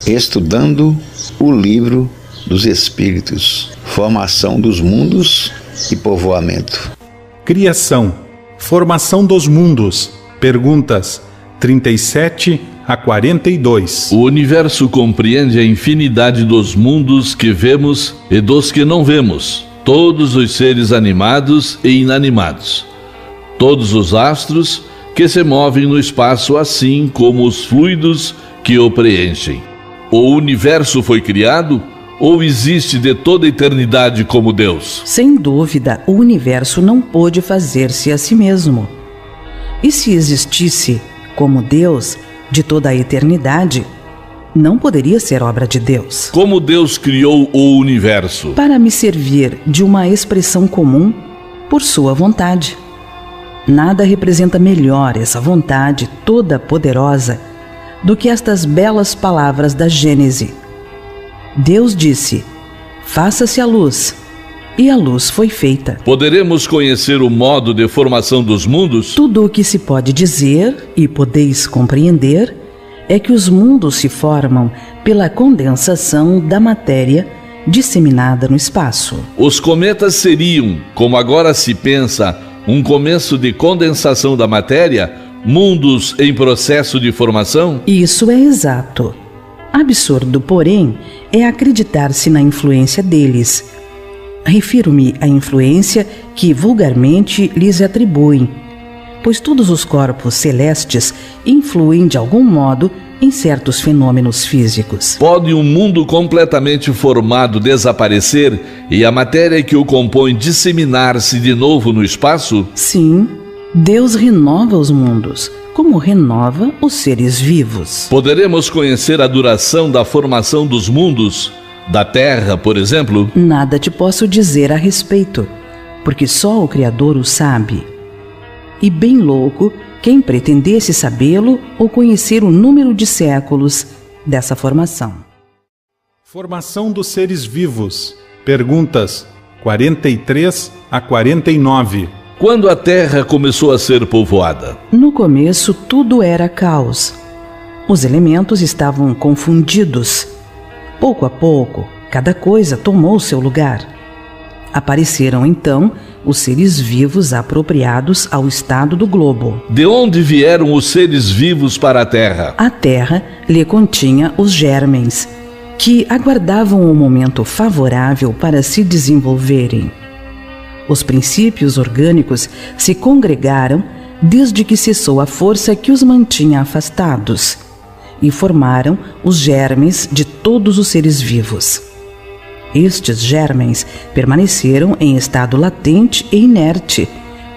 Estudando o livro dos Espíritos, formação dos mundos e povoamento. Criação, formação dos mundos, perguntas 37 a 42. O universo compreende a infinidade dos mundos que vemos e dos que não vemos, todos os seres animados e inanimados, todos os astros que se movem no espaço, assim como os fluidos que o preenchem. O universo foi criado ou existe de toda a eternidade como Deus? Sem dúvida, o universo não pôde fazer-se a si mesmo. E se existisse como Deus de toda a eternidade, não poderia ser obra de Deus. Como Deus criou o universo? Para me servir de uma expressão comum, por sua vontade. Nada representa melhor essa vontade toda poderosa do que estas belas palavras da Gênese. Deus disse: faça-se a luz, e a luz foi feita. Poderemos conhecer o modo de formação dos mundos? Tudo o que se pode dizer, e podeis compreender, é que os mundos se formam pela condensação da matéria disseminada no espaço. Os cometas seriam, como agora se pensa, um começo de condensação da matéria? Mundos em processo de formação? Isso é exato. Absurdo, porém, é acreditar-se na influência deles. Refiro-me à influência que vulgarmente lhes atribuem, pois todos os corpos celestes influem de algum modo em certos fenômenos físicos. Pode um mundo completamente formado desaparecer e a matéria que o compõe disseminar-se de novo no espaço? Sim. Deus renova os mundos, como renova os seres vivos. Poderemos conhecer a duração da formação dos mundos, da Terra, por exemplo? Nada te posso dizer a respeito, porque só o Criador o sabe. E bem louco quem pretendesse sabê-lo ou conhecer o número de séculos dessa formação. Formação dos seres vivos, perguntas 43 a 49. Quando a Terra começou a ser povoada? No começo, tudo era caos. Os elementos estavam confundidos. Pouco a pouco, cada coisa tomou seu lugar. Apareceram, então, os seres vivos apropriados ao estado do globo. De onde vieram os seres vivos para a Terra? A Terra lhe continha os germens, que aguardavam o momento favorável para se desenvolverem. Os princípios orgânicos se congregaram desde que cessou a força que os mantinha afastados e formaram os germens de todos os seres vivos. Estes germens permaneceram em estado latente e inerte,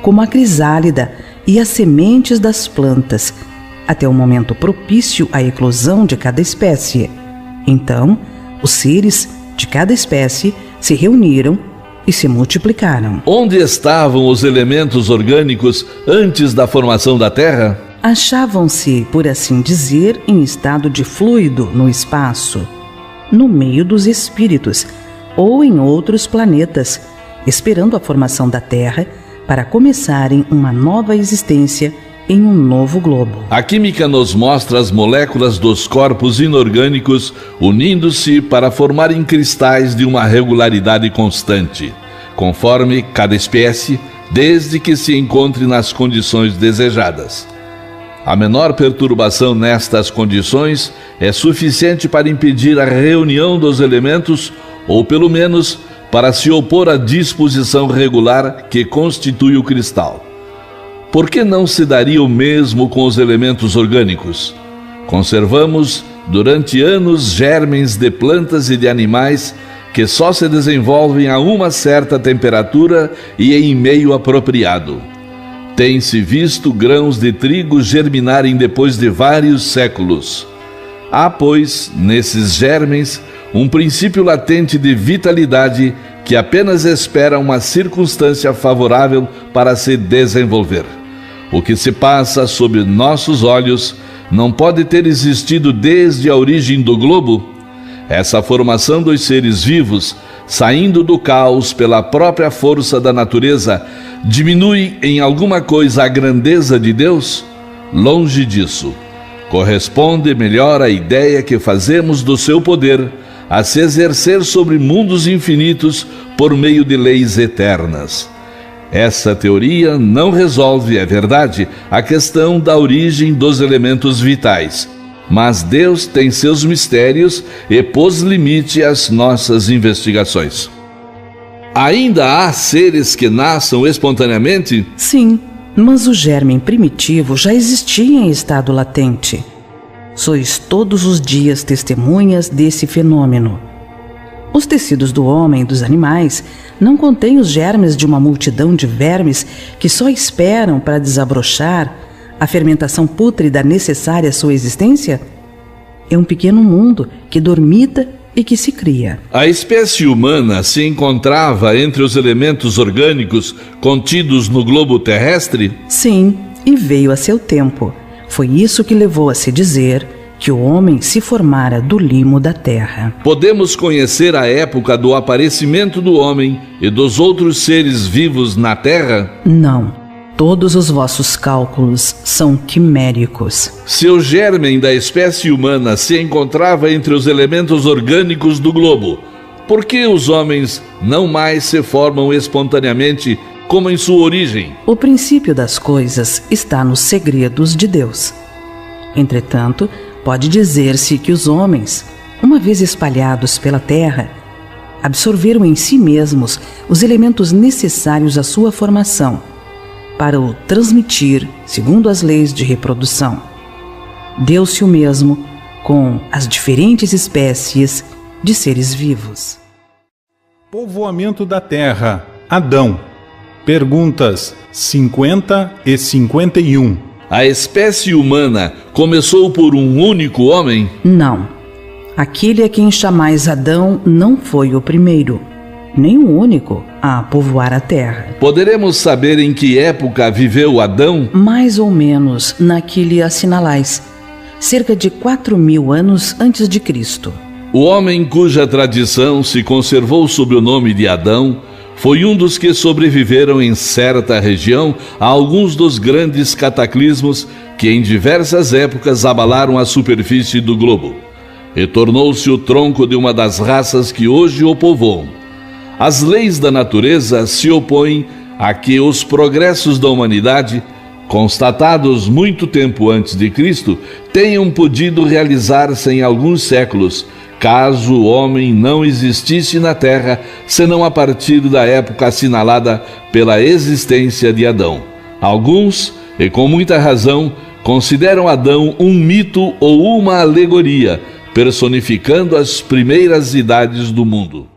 como a crisálida e as sementes das plantas, até o momento propício à eclosão de cada espécie. Então, os seres de cada espécie se reuniram e se multiplicaram. Onde estavam os elementos orgânicos antes da formação da Terra? Achavam-se, por assim dizer, em estado de fluido no espaço, no meio dos espíritos ou em outros planetas, esperando a formação da Terra para começarem uma nova existência em um novo globo. A química nos mostra as moléculas dos corpos inorgânicos unindo-se para formarem cristais de uma regularidade constante, conforme cada espécie, desde que se encontre nas condições desejadas. A menor perturbação nestas condições é suficiente para impedir a reunião dos elementos ou, pelo menos, para se opor à disposição regular que constitui o cristal. Por que não se daria o mesmo com os elementos orgânicos? Conservamos, durante anos, germens de plantas e de animais que só se desenvolvem a uma certa temperatura e em meio apropriado. Tem-se visto grãos de trigo germinarem depois de vários séculos. Há, pois, nesses germens, um princípio latente de vitalidade que apenas espera uma circunstância favorável para se desenvolver. O que se passa sob nossos olhos não pode ter existido desde a origem do globo? Essa formação dos seres vivos, saindo do caos pela própria força da natureza, diminui em alguma coisa a grandeza de Deus? Longe disso. corresponde melhor à ideia que fazemos do seu poder a se exercer sobre mundos infinitos por meio de leis eternas. Essa teoria não resolve, é verdade, a questão da origem dos elementos vitais, mas Deus tem seus mistérios e pôs limite às nossas investigações. Ainda há seres que nasçam espontaneamente? Sim, mas o germe primitivo já existia em estado latente. Sois todos os dias testemunhas desse fenômeno. Os tecidos do homem e dos animais não contêm os germes de uma multidão de vermes que só esperam para desabrochar a fermentação pútrida necessária à sua existência? É um pequeno mundo que dormita e que se cria. A espécie humana se encontrava entre os elementos orgânicos contidos no globo terrestre? Sim, e veio a seu tempo. Foi isso que levou a se dizer que o homem se formara do limo da terra. Podemos conhecer a época do aparecimento do homem e dos outros seres vivos na terra? Não. Todos os vossos cálculos são quiméricos. Se o germe da espécie humana se encontrava entre os elementos orgânicos do globo, por que os homens não mais se formam espontaneamente como em sua origem? O princípio das coisas está nos segredos de Deus. Entretanto, pode dizer-se que os homens, uma vez espalhados pela terra, absorveram em si mesmos os elementos necessários à sua formação, para o transmitir segundo as leis de reprodução. Deu-se o mesmo com as diferentes espécies de seres vivos. Povoamento da Terra, Adão. Perguntas 50 e 51. A espécie humana começou por um único homem? Não. Aquele a quem chamais Adão não foi o primeiro, nem o único a povoar a terra. Poderemos saber em que época viveu Adão? Mais ou menos na que lhe assinalais, cerca de 4.000 anos antes de Cristo. O homem cuja tradição se conservou sob o nome de Adão foi um dos que sobreviveram em certa região a alguns dos grandes cataclismos que em diversas épocas abalaram a superfície do globo. E tornou-se o tronco de uma das raças que hoje o povoam. As leis da natureza se opõem a que os progressos da humanidade, constatados muito tempo antes de Cristo, tenham podido realizar-se em alguns séculos, caso o homem não existisse na Terra, senão a partir da época assinalada pela existência de Adão. Alguns, e com muita razão, consideram Adão um mito ou uma alegoria, personificando as primeiras idades do mundo.